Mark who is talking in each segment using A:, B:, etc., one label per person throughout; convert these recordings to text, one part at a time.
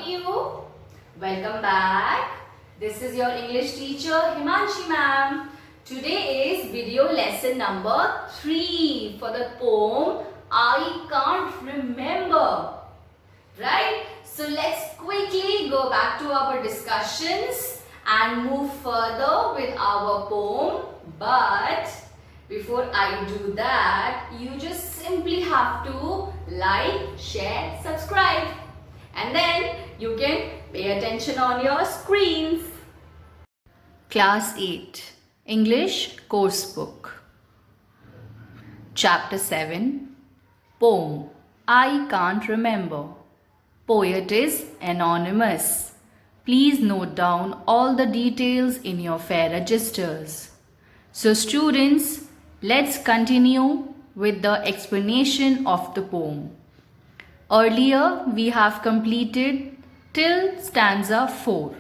A: you? Welcome back. This is your English teacher Himanshi ma'am. Today is video lesson number 3 for the poem I Can't Remember. Right? So let's quickly go back to our discussions and move further with our poem. But before I do that, you just simply have to like, share, subscribe. And then you can pay attention on your screens. Class 8 English Course Book Chapter 7 Poem I Can't Remember. Poet is anonymous. Please note down all the details in your fair registers. So students, let's continue with the explanation of the poem. Earlier we have completed till stanza 4.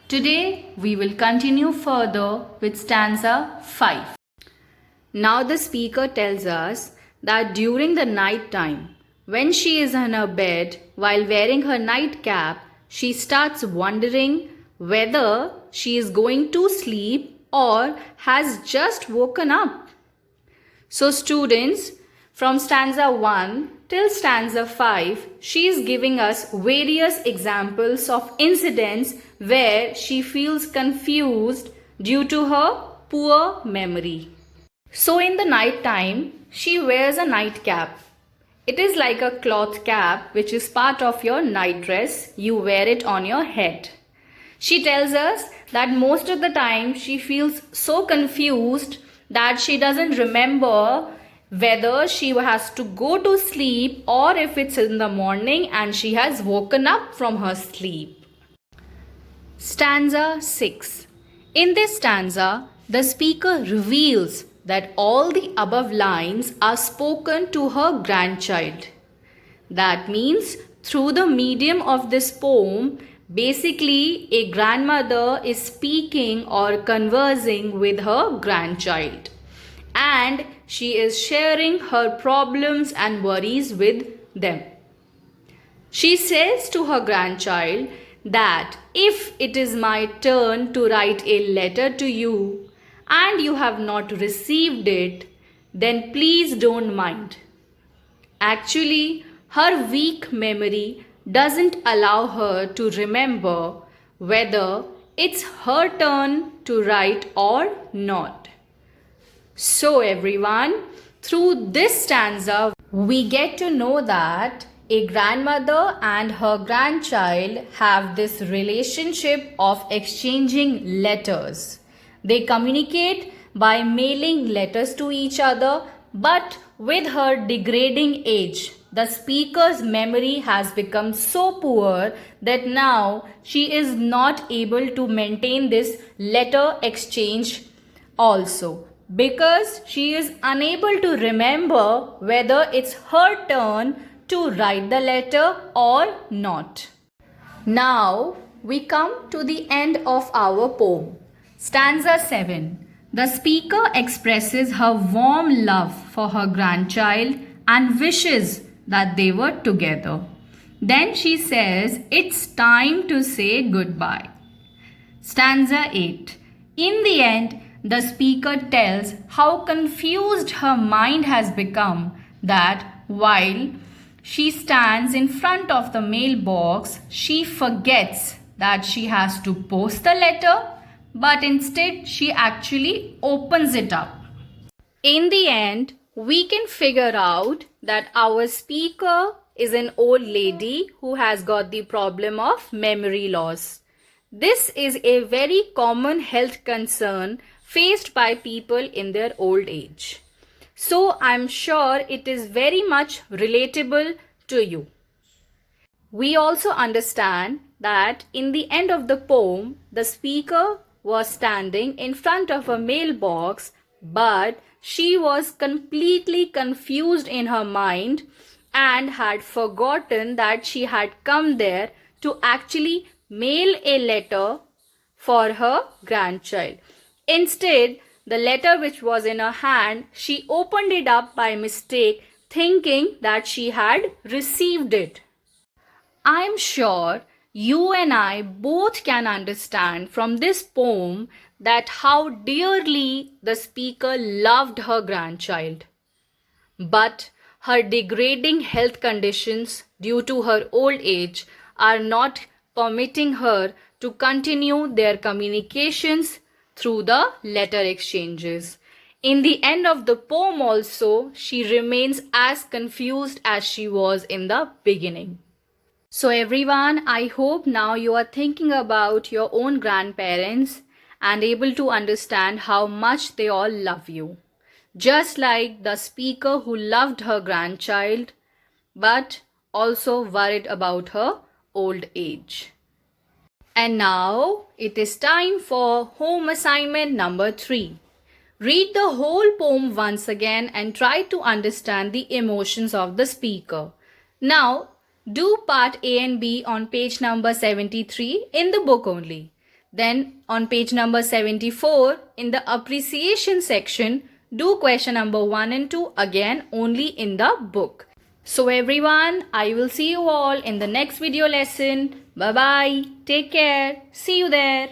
A: Today we will continue further with stanza 5. Now the speaker tells us that during the night time, when she is in her bed while wearing her nightcap, she starts wondering whether she is going to sleep or has just woken up. So students, from stanza 1 till stanza 5, she is giving us various examples of incidents where she feels confused due to her poor memory. So in the night time, she wears a nightcap. It is like a cloth cap which is part of your night dress. You wear it on your head. She tells us that most of the time she feels so confused that she doesn't remember whether she has to go to sleep or if it's in the morning and she has woken up from her sleep. Stanza 6. In this stanza, the speaker reveals that all the above lines are spoken to her grandchild. That means through the medium of this poem, basically a grandmother is speaking or conversing with her grandchild. And she is sharing her problems and worries with them. She says to her grandchild that if it is my turn to write a letter to you and you have not received it, then please don't mind. Actually, her weak memory doesn't allow her to remember whether it's her turn to write or not. So everyone, through this stanza, we get to know that a grandmother and her grandchild have this relationship of exchanging letters. They communicate by mailing letters to each other, but with her degrading age, the speaker's memory has become so poor that now she is not able to maintain this letter exchange also, because she is unable to remember whether it's her turn to write the letter or not. Now we come to the end of our poem. Stanza 7. The speaker expresses her warm love for her grandchild and wishes that they were together. Then she says it's time to say goodbye. Stanza 8. In the end, the speaker tells how confused her mind has become, that while she stands in front of the mailbox, she forgets that she has to post the letter, but instead she actually opens it up. In the end, we can figure out that our speaker is an old lady who has got the problem of memory loss. This is a very common health concern faced by people in their old age. So I'm sure it is very much relatable to you. We also understand that in the end of the poem, the speaker was standing in front of a mailbox, but she was completely confused in her mind and had forgotten that she had come there to actually mail a letter for her grandchild. Instead, the letter which was in her hand, she opened it up by mistake, thinking that she had received it. I am sure you and I both can understand from this poem that how dearly the speaker loved her grandchild. But her degrading health conditions due to her old age are not permitting her to continue their communications through the letter exchanges. In the end of the poem, also, she remains as confused as she was in the beginning. So, everyone, I hope now you are thinking about your own grandparents and able to understand how much they all love you. Just like the speaker who loved her grandchild but also worried about her old age. And now it is time for home assignment number 3. Read the whole poem once again and try to understand the emotions of the speaker. Now, do part A and B on page number 73 in the book only. Then on page number 74 in the appreciation section, do question number 1 and 2 again only in the book. So everyone, I will see you all in the next video lesson. Bye bye. Take care. See you there.